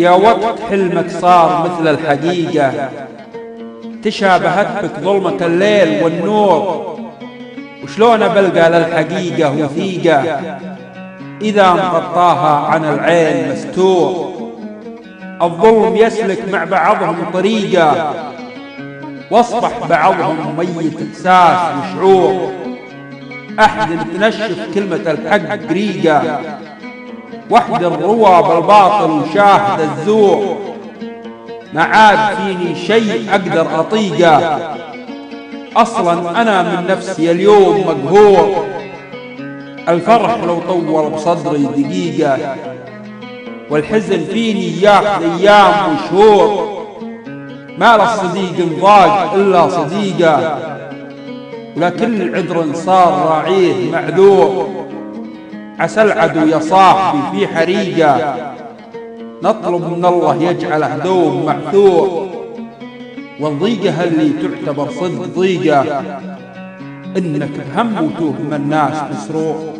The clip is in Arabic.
يا وقت حلمك صار مثل الحقيقة، تشابهت بك ظلمة الليل والنور، وشلون بلقى للحقيقة وثيقة إذا مغطاها عن العين مستور. الظلم يسلك مع بعضهم طريقة، واصبح بعضهم ميت إحساس وشعور. أحد تنشف كلمة الحق ريقة، وحد الروى بالباطل وشاهد الزور. ما عاد فيني شيء أقدر أطيقه، أصلا أنا من نفسي اليوم مقهور. الفرح لو طول بصدري دقيقة، والحزن فيني ياخذ أيام وشهور. ما للصديق انضاق إلا صديقه، ولكل عذر صار راعيه معذور. عسى العدو يا صاحبي في حريقه، نطلب من الله يجعله دوم معثور. والضيقة اللي تعتبر صدق ضيقة، إنك بهم وتوهم الناس مسرور.